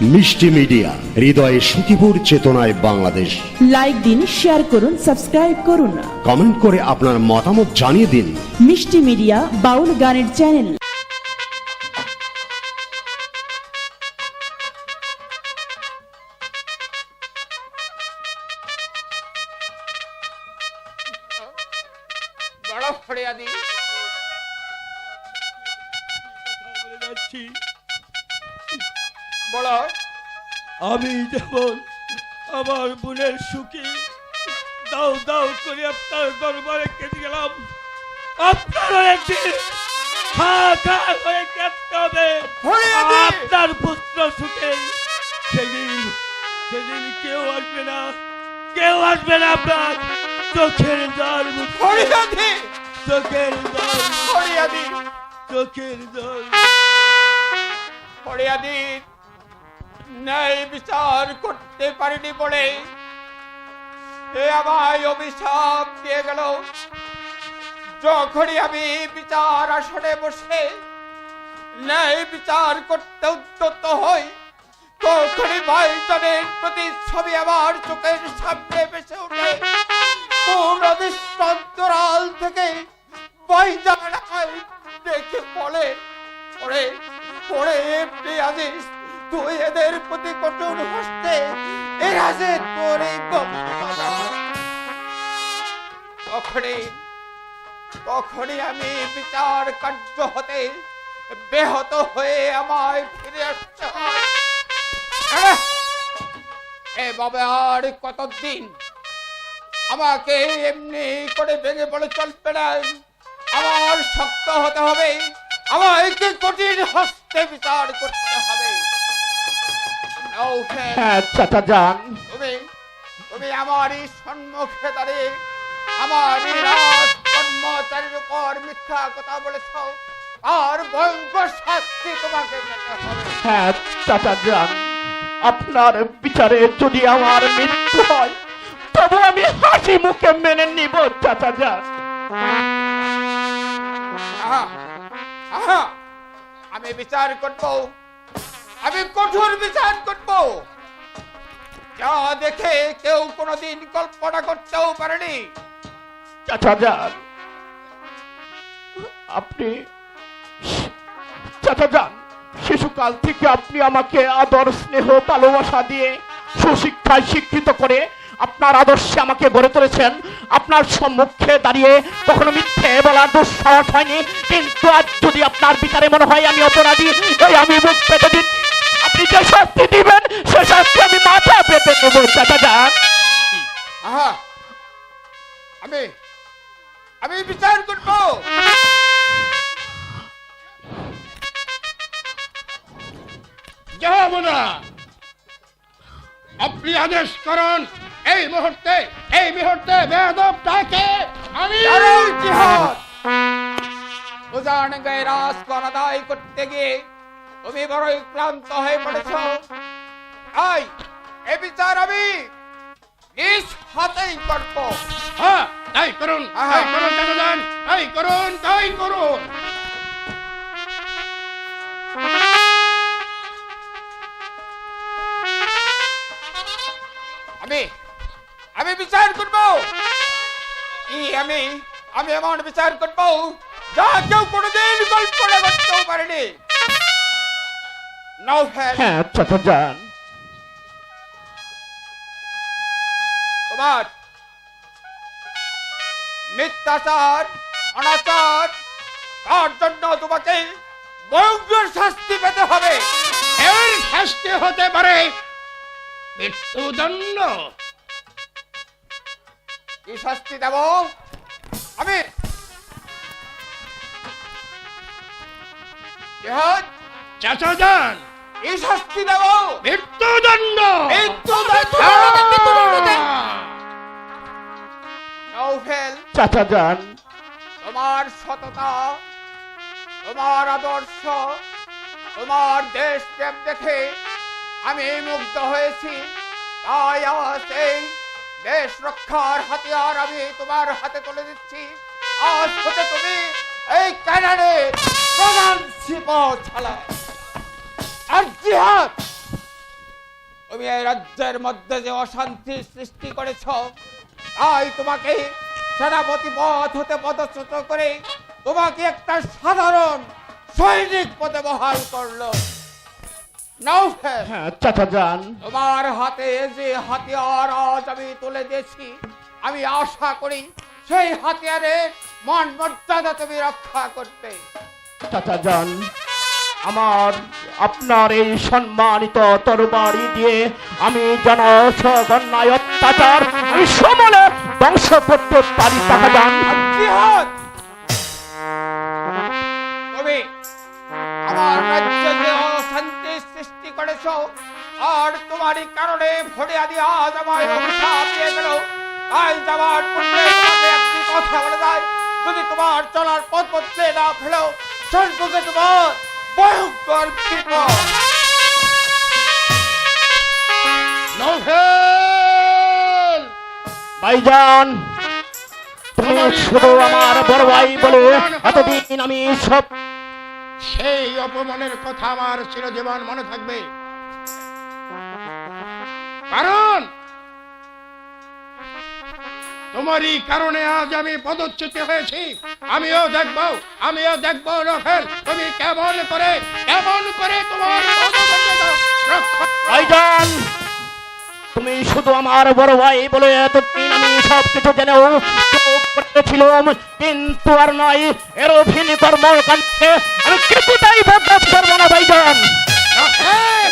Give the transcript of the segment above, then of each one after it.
মিষ্টি মিডিয়া, হৃদয়ে সুখীপুর, চেতনায় বাংলাদেশ। লাইক দিন, শেয়ার করুন, সাবস্ক্রাইব করুন, কমেন্ট করে আপনার মতামত জানিয়ে দিন। মিষ্টি মিডিয়া বাউল গানের চ্যানেল। বড় ফরিয়াদি বড়, আমি যেমন আমার বোনের সুখী দাও দাও করে আপনার দরবারে কেটে গেলাম, আপনারও একদিন হাহাকার হয়ে কাটতে হবে আপনার পুত্র সুখে। সেদিন সেদিন কেউ আসবে না, কেউ আসবে না আপনার চোখের জল মুছে, ফরিয়াদি চোখের জল, ফরিয়াদি চোখের জল। ফরিয়াদি ন্যায় বিচার করতে পারিনি বলে এ আমায় অভিশাপ দিয়ে গেল। যখনই আমি বিচার আসনে বসে ন্যায় বিচার করতে উদ্যত হই, তখনই ভাইজানের প্রতি ছবি আমার চোখের সামনে ভেসে ওঠে। পূর্ণ দৃষ্টান্তরাল থেকে ভাইজান দেখে বলে, ওরে ওরে এমনি আজিজ, তুই এদের প্রতি কঠোর হস্তে এরা যে তোর এই তখনই আমি বিচার কার্য হতে ব্যাহত হয়ে আমায় ফিরে আসতে হয়। এভাবে আর কতদিন আমাকে এমনি করে ভেঙে পড়ে চলবে না, আমার শক্ত হতে হবে, আমাকে কঠিন হস্তে বিচার করতে হবে। হ্যাঁ চাচা যান, তুমি আমারই সম্মুখে দাঁড়িয়ে আমারই রাজ কর্মচারীর উপর মিথ্যা কথা বলেছ, আর ভয়ঙ্কর শাস্তি তোমাকে পেতে হবে। হ্যাঁ চাচা যান, আপনার বিচারে যদি আমার মৃত্যু হয় তবে আমি হাসি মুখে মেনে নিব চাচা যান। আহা, আহা, আমি বিচার করব, আমি কঠোর বিচার করব, যা দেখে কেউ কোনোদিন কল্পনা করতেও পারেনি। চাচা যান, আপনি চাচা যান, শিশুকাল থেকে আপনি আমাকে আদর স্নেহ ভালোবাসা দিয়ে সুশিক্ষায় শিক্ষিত করে আপনার আদর্শে আমাকে গড়ে তুলেছেন। আপনার সম্মুখে দাঁড়িয়ে কখনো মিথ্যে বলার দুঃসাহস হয়নি, কিন্তু আজ যদি আপনার বিচারে মনে হয় আমি অপরাধী, এই আমি মুখ পেতে দিচ্ছি, আপনি যে শাস্তি দিবেন সে শাস্তি আমি মাথা পেতে নেব চাচা যান। আহা, আমি বিচার করব। যাবনা, আপনি আদেশ করুন এই মুহূর্তে বেয়াদবটাকে আমি জিহাদ উজান গায়ে রাজকর আদায় করতে গিয়ে তুমি বড়ই ক্লান্ত হয়ে পড়েছ। এই বিচার আমি নিজ হাতেই করব। হ্যাঁ তাই করুন, তাই করুন চাচা যান, তাই করুন, তাই করুন। আমি বিচার করব, আমি এমন বিচার করব যা কেউ কোনোদিন কল্পনা করতেও পারেনি। হ্যাঁ চাচা যান, তোমার মিথ্যাচার অনাচার তার জন্য তোমাকে ভয়ঙ্কর শাস্তি পেতে হবে। এর শাস্তি হতে পারে মৃত্যুদণ্ড। কি শাস্তি দেব আমি? জিহাদ চাচা যান, এই শাস্তি দেব মৃত্যুদণ্ড। নৌফেল, চাচা যান, তোমার সততা, তোমার আদর্শ, তোমার দেশ প্রেম দেখে আমি মুগ্ধ হয়েছি, তাই আজ এই দেশ রক্ষার হাতিয়ার আমি তোমার হাতে তুলে দিচ্ছি। আজ হতে তুমি এই ক্যানাডের প্রধান সিপাহ ছাড়া। আর জিহাদ তুমি এই রাজ্যের মধ্যে যে অশান্তি সৃষ্টি করেছ, তাই তোমাকে সেনাপতি পদ হতে পদচ্যুত করে তোমাকে একটা সাধারণ সৈনিক পদে বহাল করলো। নওফেল, হ্যাঁ চাচা যান। তোমার হাতে যে হাতিয়ার আজ আমি তুলে দিয়েছি, আমি আশা করি সেই হাতিয়ারের মান মর্যাদা তুমি রক্ষা করতে। চাচা যান, আপনার এই সম্মানিত তরবারি দিয়ে আমি জনসাধারণের অত্যাচার আমি সমূলে ধ্বংস করতে পারি। চাচা যান, তুমি আমার রাজ্যে যে অশান্তি সৃষ্টি করেছ, আর তোমারই কারণে ফরিয়াদি আজ আমায় অভিশাপ দিয়ে গেল। তাই যাওয়ার পূর্বে তোমাকে একটি কথা বলে যায়, যদি তোমার চলার পথ বদলে না ফেলো, স্বর্গে তোমার ভয়ঙ্কর বিপদ। নওফেল, ভাইজান তুমি শুধু আমার বড় ভাই বলে এতদিন আমি সব সেই অপমানের কথা আমার চিরজীবন মনে থাকবে। কারণ তোমারই কারণে আজ আমি পদচ্যুত হয়েছি। আমিও দেখবো নওফেল, তুমি কেমন করে তোমার পদমর্যাদা রক্ষা। ভাইজান তুমি শুধু আমার বড় ভাই বলে এতদিন আমি সবকিছু জেনেও চুপ করেছিলাম, কিন্তু আর নয়, এর অভিনয় কর্মকাণ্ডে আমি কিছুটাই বরদাস্ত করবো না। ভাইজান নওফেল,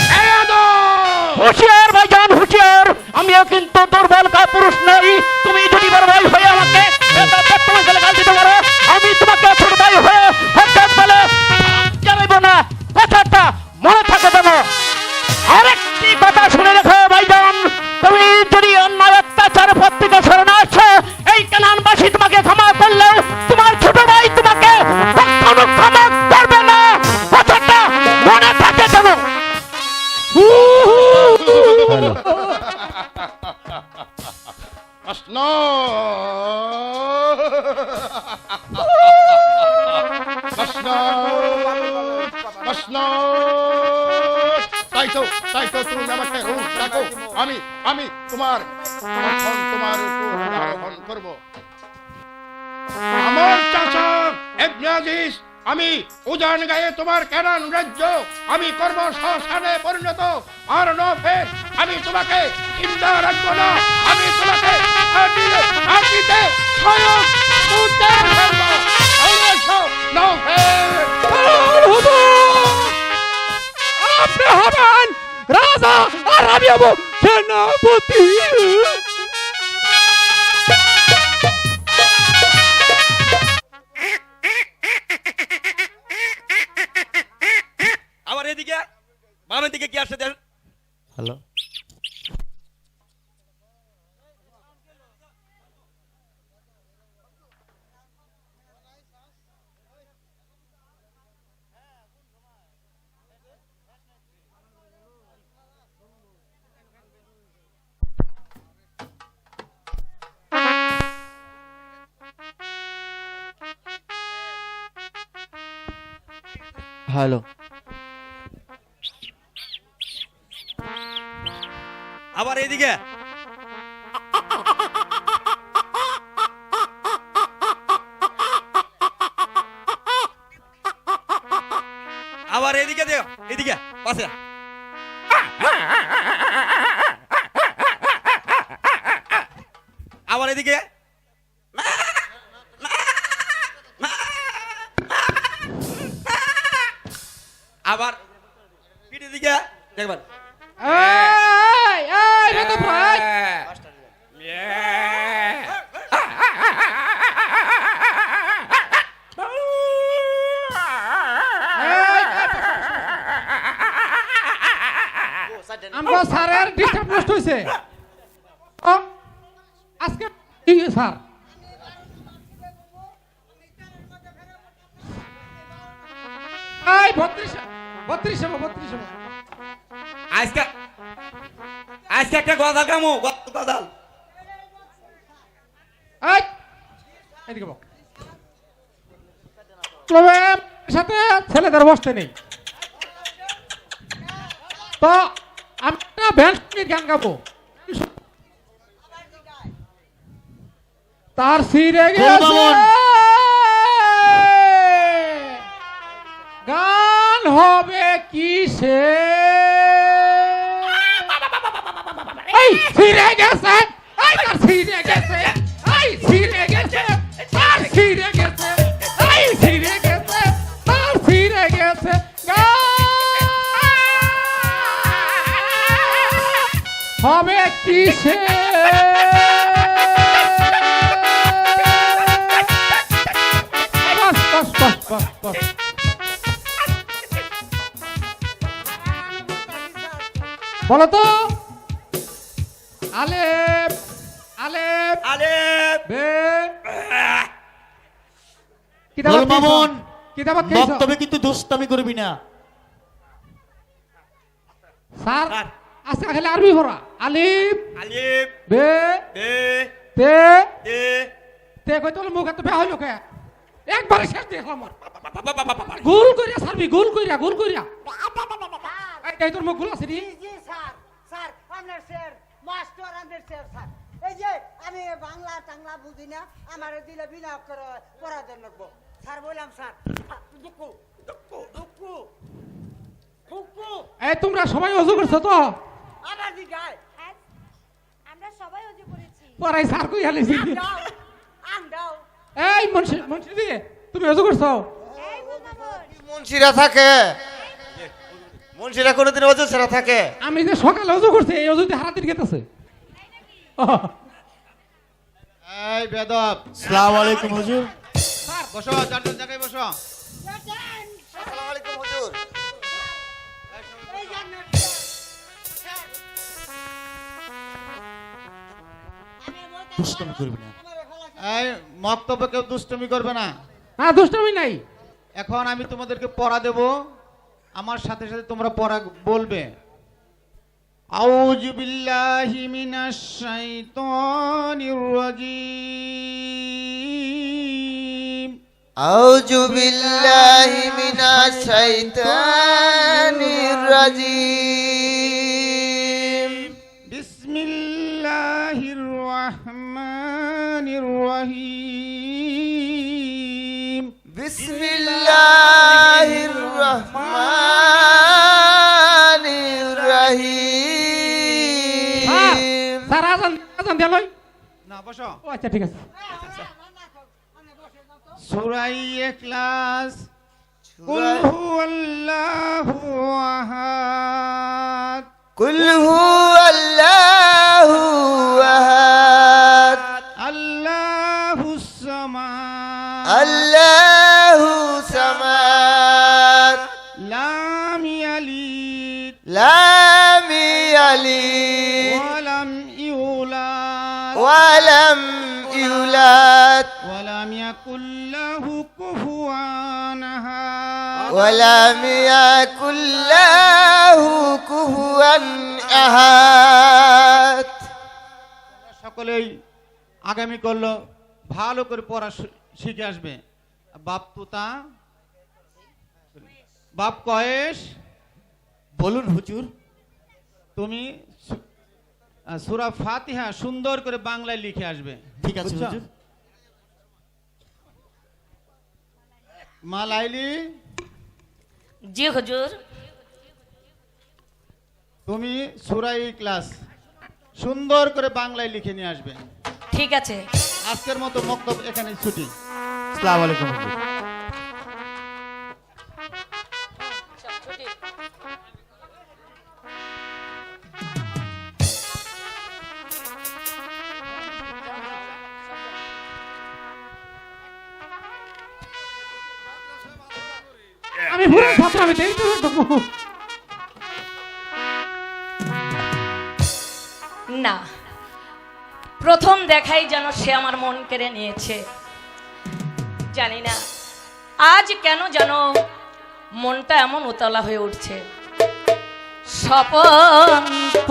বেয়াদব! হুঁশিয়ার ভাইজান হুঁশিয়ার, আমিও কিন্তু দুর্বল পুরুষ নই। তুমি যদি বড় ভাই হয়ে আমাকে তুমি গেলে গাল দিতে পারো, আমি তোমাকে ছোট ভাই হয়ে হঠাৎ বলে জানাইব না। কথাটা মনে থাকে যেন। আরেকটি কথা শুনে রেখো ভাইজান, তুমি যদি অন্যায় অত্যাচার পথ থেকে সরে না আসছো, এই কানানবাসী তোমাকে ক্ষমা করলেও তোমার ছোট ভাই তোমাকে কখনো ক্ষমা করবে না। কথাটা মনে থাকে যেন। প্রশ্ন তাই তো তুমি আমাকে রোজ ডাকো, আমি তোমার উপর আরোহণ করবো। আমার চাচা ইবনে আজিজ, আমি উজান গায়ে তোমার কেনান রাজ্য আমি কর্মসংস্থানে পরিণত। আর নওফেল, আমি তোমাকে চিন্তা রাখবো না, আমি তোমাকে মাটিতে স্বয়ং পুঁতে ফেলবো। নওফেল, আপনি হবেন রাজা আর আমি হব সেনাপতি। আবার এদিকে বামের দিকে কি আসছে? হ্যালো, হ্যালো, আবার এদিকে আবার এদিকে দেও, এদিকে পাশে আবার এদিকে আবার পিঠের দিকে দেখবেন। আমরা স্যারের ডিস্টার্ব নষ্ট হয়েছে আজকে স্যার। আজকে একটা গদাল কামো গদাল সাথে ছেলেদের বসতে নেই তো আমি একটা ব্যান্ড গান গাবো। তার সিরে গেছে গান হবে কিসে? এই সিরে গেছে, এই তার সিরে গেছে, এই সিরে গেছে, তার সিরে গেছে, এই সিরে গেছে, তার সিরে গেছে গান হবে কিসে? বলো তো আলেপ আলেপ আলেপ বে বল মামুন, কিতাব বক্তব্যে কিন্তু দুষ্টামি করবি না। স্যার আজকে খালি আরবি পড়া। আলিফ আলিফ বে বে তে তে তে কইতে হলো মুখ এত বেয়া হইলো কে? একবারে শেষ দেখলাম গোল কইরা সারবি, গোল কইরা গোল কইরা। এই তোর মুখ গোল আছে নি? জি স্যার, স্যার আপনার স্যার মাস্টার আমাদের স্যার স্যার। এই যে আমি বাংলা টাংলা বুঝি না, আমারে দিলে বিনা করে পড়া জন্য স্যার বললাম স্যার দুকু দুকু দুকু ফুকু। এই তোমরা সবাই ওযু করছো তো? আবার দিগায় আমরা সবাই ওযু করেছি। পড়াই স্যার কই আলিছি। আম দাও। এই মুন্সি মুন্সি দি তুমি ওযু করছো? এই মুনাফর মুন্সিরা থাকে, মুন্সিরা কোনোদিন ওযু ছাড়া থাকে? আমি যে সকালে ওযু করছি এই ওযুতে হারাতে গেতেছে। এই বেদব, আসসালামু আলাইকুম হুজুর। বসো, চারজন জায়গায় বসো। আসসালামু আলাইকুম হুজুর। এই জানো স্যার আমি বলতে দুষ্টামি করবি না। আমারে ফলা এই বক্তব্য কেউ দুষ্টুমি করবে না। না দুষ্টমি নাই। এখন আমি তোমাদেরকে পড়া দেব, আমার সাথে সাথে তোমরা পড়া বলবে। আউযু বিল্লাহি মিনাশ শাইতানির রাজীম। আউযু বিল্লাহি মিনাশ শাইতানির রাজীম। বিসমিল্লাহির রহমানির রহিম। বিসমিল্লাহির রহমানির রহিম। স্যার আজান আজান দেলই না বসো। ও আচ্ছা ঠিক আছে। সূরা ইখলাস। কুল হুয়াল্লাহু আহাদ। কুল হুয়াল্লাহু আহাদ। আল্লাহুস সামাদ। আল্লাহুস সামাদ। লাম ইয়ালিদ লাম ইয়ালিদ ওয়ালাম ইউলাদ ওয়ালাম ইউলাদ ওয়ালাম ইয়াকুল লাহু কুফুয়ান আহাদ। ওয়ালাম ইয়াকুল লাহু কুফুয়ান আহাদ। সকলেই আগামী করলো ভালো করে পড়া শিখে আসবে। বাপ তুতা, বাপ কয়েস, বলুন হুজুর। তুমি সূরা ফাতিহা সুন্দর করে বাংলায় লিখে আসবে। ঠিক আছে বুঝছো? হুজুর। মা লাইলি, জি হুজুর। তুমি সূরা ইখলাস সুন্দর করে বাংলায় লিখে নিয়ে আসবে। ঠিক আছে। আজকের মতো মক্তব এখানে ছুটি। আসসালামু আলাইকুম হুজুর। আমি পুরো ছাত্র, আমি দেরি করে ঢুকবো। না, প্রথম দেখাই যেন সে আমার মন কেড়ে নিয়েছে। জানি না আজ কেন যেন মনটা এমন উতলা হয়ে উঠছে। স্বপনপুরের